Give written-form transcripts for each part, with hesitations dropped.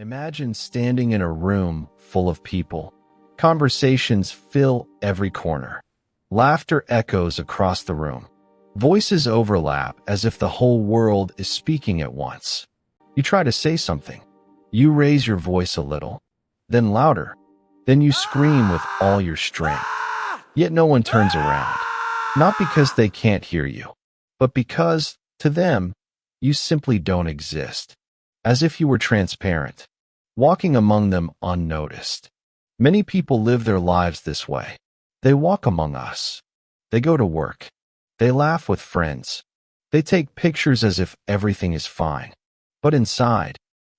Imagine standing in a room full of people. Conversations fill every corner. Laughter echoes across the room. Voices overlap as if the whole world is speaking at once. You try to say something. You raise your voice a little, then louder. Then you scream with all your strength. Yet no one turns around. Not because they can't hear you, but because, to them, you simply don't exist. As if you were transparent, walking among them unnoticed. Many people live their lives this way. They walk among us. They go to work. They laugh with friends. They take pictures as if everything is fine. But inside,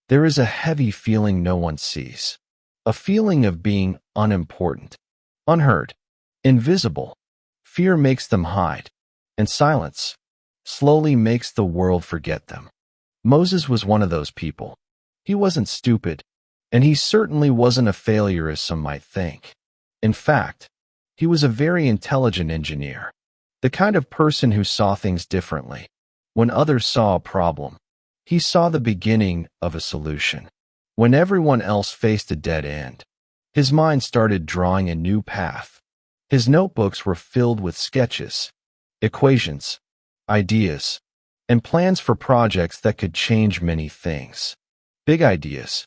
there is a heavy feeling no one sees. A feeling of being unimportant, unheard, invisible. Fear makes them hide, and silence slowly makes the world forget them. Moses was one of those people. He wasn't stupid, and he certainly wasn't a failure as some might think. In fact, he was a very intelligent engineer, the kind of person who saw things differently. When others saw a problem, he saw the beginning of a solution. When everyone else faced a dead end, his mind started drawing a new path. His notebooks were filled with sketches, equations, ideas, and plans for projects that could change many things. Big ideas,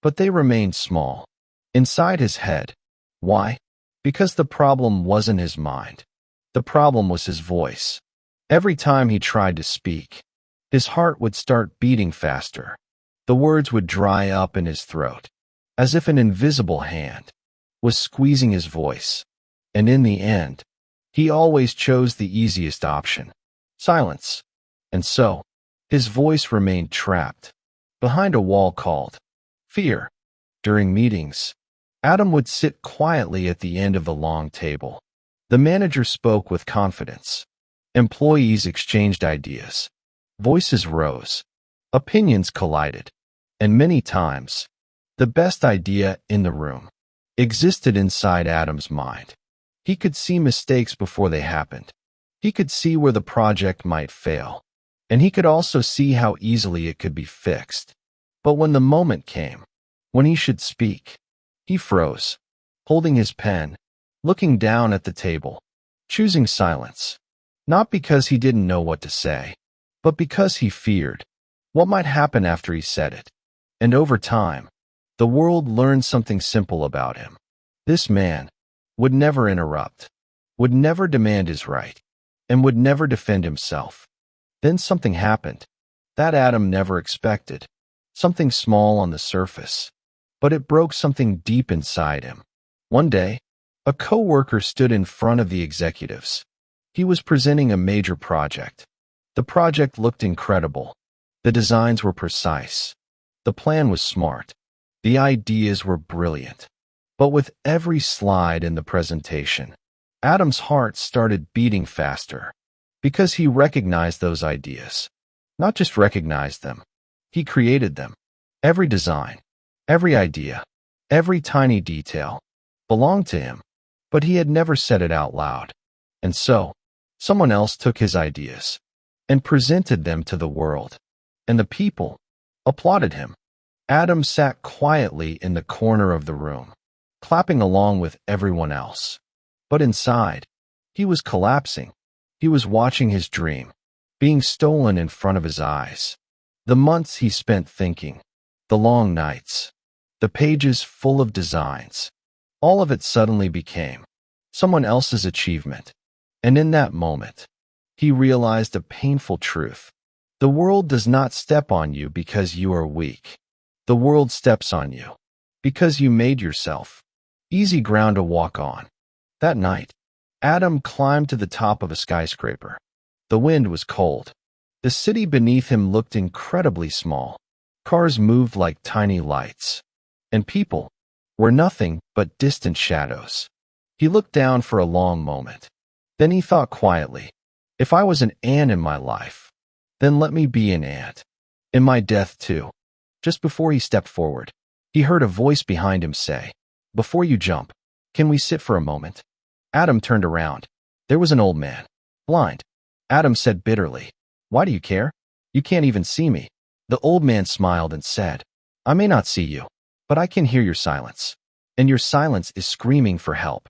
but they remained small, inside his head. Why? Because the problem wasn't his mind. The problem was his voice. Every time he tried to speak, his heart would start beating faster. The words would dry up in his throat, as if an invisible hand was squeezing his voice. And in the end, he always chose the easiest option, silence. And so, his voice remained trapped behind a wall called fear. During meetings, Adam would sit quietly at the end of the long table. The manager spoke with confidence. Employees exchanged ideas. Voices rose. Opinions collided. And many times, the best idea in the room existed inside Adam's mind. He could see mistakes before they happened. He could see where the project might fail. And he could also see how easily it could be fixed. But when the moment came, when he should speak, he froze, holding his pen, looking down at the table, choosing silence. Not because he didn't know what to say, but because he feared what might happen after he said it. And over time, the world learned something simple about him. This man would never interrupt, would never demand his right, and would never defend himself. Then something happened that Adam never expected. Something small on the surface, but it broke something deep inside him. One day, a coworker stood in front of the executives. He was presenting a major project. The project looked incredible. The designs were precise. The plan was smart. The ideas were brilliant. But with every slide in the presentation, Adam's heart started beating faster because he recognized those ideas. Not just recognized them, he created them. Every design, every idea, every tiny detail belonged to him, but he had never said it out loud. And so, someone else took his ideas and presented them to the world, and the people applauded him. Adam sat quietly in the corner of the room, clapping along with everyone else. But inside, he was collapsing. He was watching his dream being stolen in front of his eyes. The months he spent thinking, the long nights, the pages full of designs, all of it suddenly became someone else's achievement. And in that moment, he realized a painful truth. The world does not step on you because you are weak. The world steps on you because you made yourself easy ground to walk on. That night, Adam climbed to the top of a skyscraper. The wind was cold. The city beneath him looked incredibly small. Cars moved like tiny lights, and people were nothing but distant shadows. He looked down for a long moment. Then he thought quietly, if I was an ant in my life, then let me be an ant. In my death too. Just before he stepped forward, he heard a voice behind him say, before you jump, can we sit for a moment? Adam turned around. There was an old man, blind. Adam said bitterly, why do you care? You can't even see me. The old man smiled and said, I may not see you, but I can hear your silence. And your silence is screaming for help.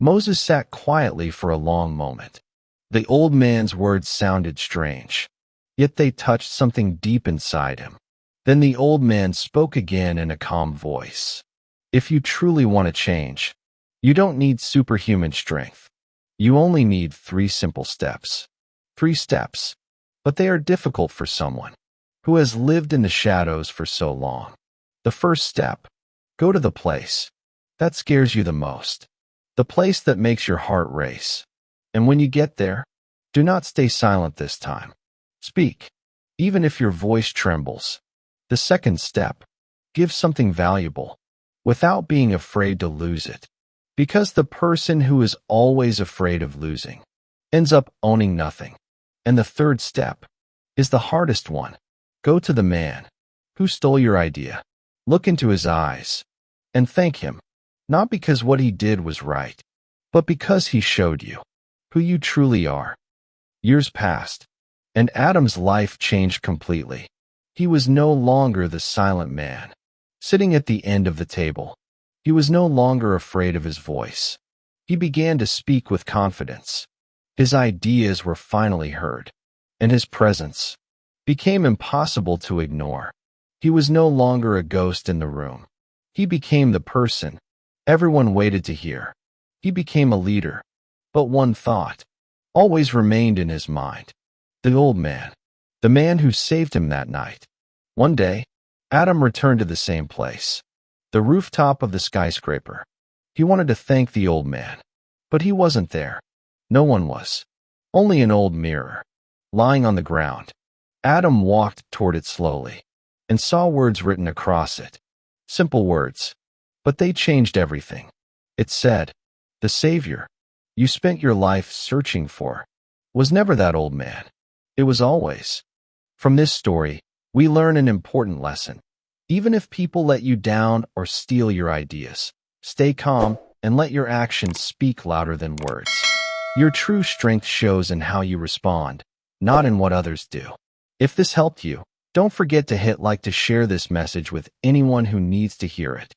Moses sat quietly for a long moment. The old man's words sounded strange, yet they touched something deep inside him. Then the old man spoke again in a calm voice. If you truly want to change, you don't need superhuman strength. You only need 3 simple steps. 3 steps, but they are difficult for someone who has lived in the shadows for so long. The first step: go to the place that scares you the most, the place that makes your heart race. And when you get there, do not stay silent this time. Speak, even if your voice trembles. The second step: give something valuable, without being afraid to lose it. Because the person who is always afraid of losing ends up owning nothing. And the third step is the hardest one. Go to the man who stole your idea. Look into his eyes and thank him, not because what he did was right, but because he showed you who you truly are. Years passed, and Adam's life changed completely. He was no longer the silent man, sitting at the end of the table. He was no longer afraid of his voice. He began to speak with confidence. His ideas were finally heard, and his presence became impossible to ignore. He was no longer a ghost in the room. He became the person everyone waited to hear. He became a leader, but one thought always remained in his mind: the old man, the man who saved him that night. One day, Adam returned to the same place, the rooftop of the skyscraper. He wanted to thank the old man, but he wasn't there. No one was. Only an old mirror, lying on the ground. Adam walked toward it slowly, and saw words written across it. Simple words, but they changed everything. It said, "The Savior you spent your life searching for was never that old man. It was always." From this story, we learn an important lesson. Even if people let you down or steal your ideas, stay calm and let your actions speak louder than words. Your true strength shows in how you respond, not in what others do. If this helped you, don't forget to hit like to share this message with anyone who needs to hear it.